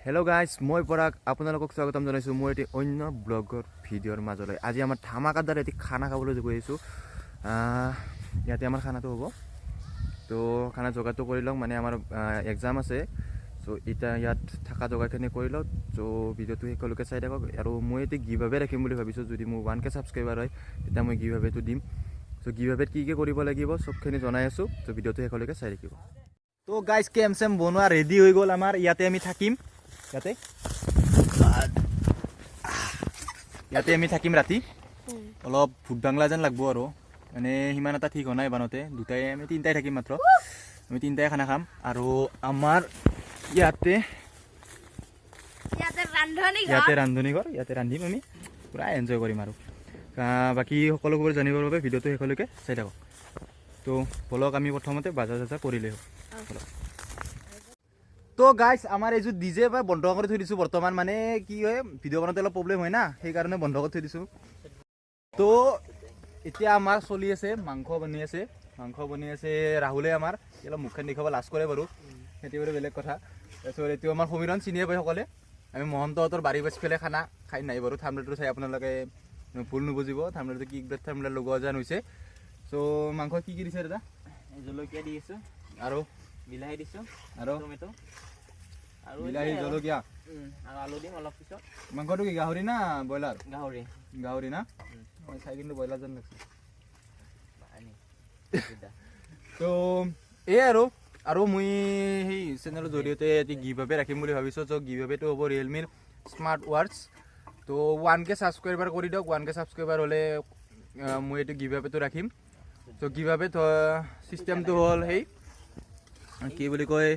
hello guys मैं पराग आपनालोকক स्वागतम जनाइছো মই এটি অন্য ব্লগৰ ভিডিঅ'ৰ মাজলৈ আজি আমাৰ ধামাকাদাৰ এটি খানা খাবলৈ গৈ আছো ইয়াতে আমাৰ খানাটো হ'ব তো খানা যোগাৰটো কৰি লওঁ মানে আমাৰ এক্সাম আছে সো এটা ইয়াত থাকা যোগাৰখিনি কৰি লওঁ তো ভিডিঅ'টো সকলোকে চাই থাকক আৰু মই এটি গিভআৱে ৰাখিম বুলি ভাবিছো যদি মোৰ 1k সাবস্ক্ৰাইবাৰ হয় তেতিয়া মই গিভআৱেটো দিম সো গিভআৱেত কি কি কৰিব লাগিব সবখিনি জনাই আছো তো ভিডিঅ'টো সকলোকে চাই থাকিব তো গাইস কেম সেম বনোৱা ৰেডি হৈ গ'ল আমাৰ ইয়াতে আমি থাকিম ইয়াতে আমি থাকিম ৰাতি অলপ ভূত বাংলা যেন লাগব আৰু মানে হিমান এটা ঠিক নাই বানতে দুটাই আমি তিনটাই থাকিম মাত্ৰ আমি তিনটাই খানা খাম আৰু আমাৰ ইয়াতে ৰান্ধনী ঘৰ ইয়াতে ৰান্ধিম আমি পুৰা এনজয় কৰিম আৰু বাকি সকলোবোৰ জানিবৰ বাবে ভিডিঅ'টো শেষলৈকে চাই থাকক তো বলক আমি প্ৰথমতে বাজাৰ চাজাৰ কৰিলে হ'ব তো গাইস আমার এই যে ডিজে বা বন্ধ করে থৈ দিছো বর্তমান মানে কি হয় ভিডিও বানাতে অলপ প্রবলেম হয় না সেই কারণে বন্ধ করে থৈ দিছো তো এতিয়া আমার চলি আছে মাংস বনি আছে রাহুলে আমার অলপ মুখখান দেখাব লাজ কৰে বাৰু সেইটো বাৰু বেলেগ কথা তাৰপিছত এইটো আমাৰ সমীৰণ চিনিয়ে পাই সকলে আমি মহন্তহঁতৰ বাৰী পাছফালে খানা খাই নাই বাৰু থামলেটো চাই আপোনালোকে ভুল নুবুজিব থামলেটো কি ব্ৰেড থামলে লগোৱা যেন হৈছে সো মাংস কি কি দিছে দাদা জলকীয়া দি আছো আৰু বিলাহী দিছো আৰু টমেটো আৰু বিলাহী জলকীয়া আৰু আলু দিম অলপ পিছত মাংসটো কি গাহৰি না ব্ৰইলাৰ গাহৰি না মই চাই কিন্তু ব্ৰইলাৰ যেন লাগছে আনি তো এই আৰু মই সেই চেনেলৰ জৰিয়তে এটি গিভআৱে ৰাখিম বুলি ভাবিছো তো গিভআৱেটো হ'ব ৰিয়েলমিৰ স্মাৰ্ট ৱাটচ তো 1k সাবস্ক্ৰাইবাৰ কৰি দিয়ক 1k সাবস্ক্ৰাইবাৰ হ'লে মই এইটো গিভআৱেটো ৰাখিম তো গিভআৱে চিষ্টেমটো হ'ল সেই কি বুলি কয়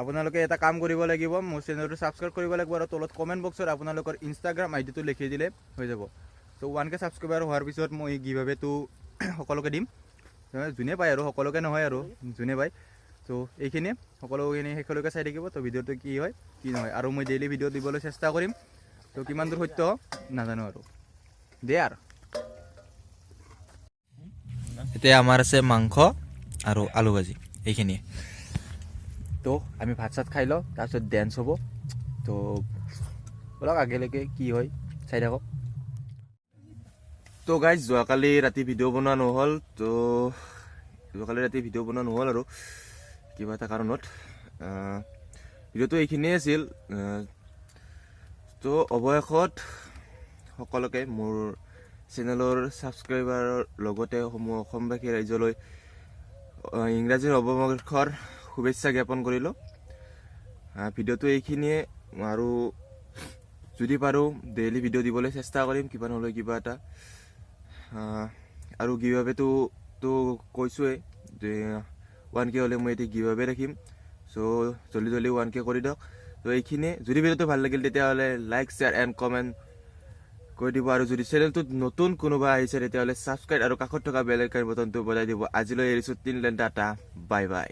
আপোনালোকে এটা কাম কৰিব লাগিব মোৰ চেনেলটো সাবস্ক্ৰাইব কৰিব লাগিব আৰু তলত কমেন্ট বক্সত আপোনালোকৰ ইনষ্টাগ্ৰাম আইডিটো লিখি দিলে হৈ যাব তো 1k সাবস্ক্ৰাইবাৰ হোৱাৰ পিছত মই গিভআৱেটো সকলোকে দিম যোনে পায় আৰু সকলোকে নহয় আৰু যোনে পায় তো এইখিনি সকলোখিনি সকলোকে চাই থাকিব তো ভিডিঅ'টো কি হয় কি নহয় আৰু মই ডেইলি ভিডিঅ' দিবলৈ চেষ্টা কৰিম তো কিমান দূৰ সত্য নাজানো আৰু দে আৰু এতিয়া আমাৰ আছে মাংস আৰু আলু ভাজি এইখিনি তো আমি ভাত চাত খাই লওঁ তাৰপিছত ডেন্স হ'ব তো বলক আগেলৈকে কি হয় চাই থাকক তো গাইজ যোৱাকালি ৰাতি ভিডিঅ' বনোৱা নহ'ল আৰু কিবা এটা কাৰণত ভিডিঅ'টো এইখিনিয়ে আছিল তো অৱশেষত সকলোকে মোৰ চেনেলৰ ছাবস্ক্ৰাইবাৰৰ লগতে অসমবাসী ৰাইজলৈ ইংৰাজী নৱবৰ্ষৰ শুভেচ্ছা জ্ঞাপন কৰিলোঁ ভিডিঅ'টো এইখিনিয়ে আৰু যদি পাৰোঁ ডেইলি ভিডিঅ' দিবলৈ চেষ্টা কৰিম কিবা নহ'লে কিবা এটা আৰু গিভআৱেটো কৈছোঁৱেই যে 1k হ'লে মই এটি গিভআৱে ৰাখিম চ' জলদি 1k কৰি দিয়ক তো এইখিনিয়ে যদি ভিডিঅ'টো ভাল লাগিল তেতিয়াহ'লে লাইক শ্বেয়াৰ এণ্ড কমেণ্ট কৰি দিব আৰু যদি চেনেলটোত নতুন কোনোবা আহিছে তেতিয়াহ'লে ছাবস্ক্ৰাইব আৰু কাষত থকা বেল আইকন বটনটো বজাই দিব আজিলৈ এৰিছোঁ 3 টাটা বাই বাই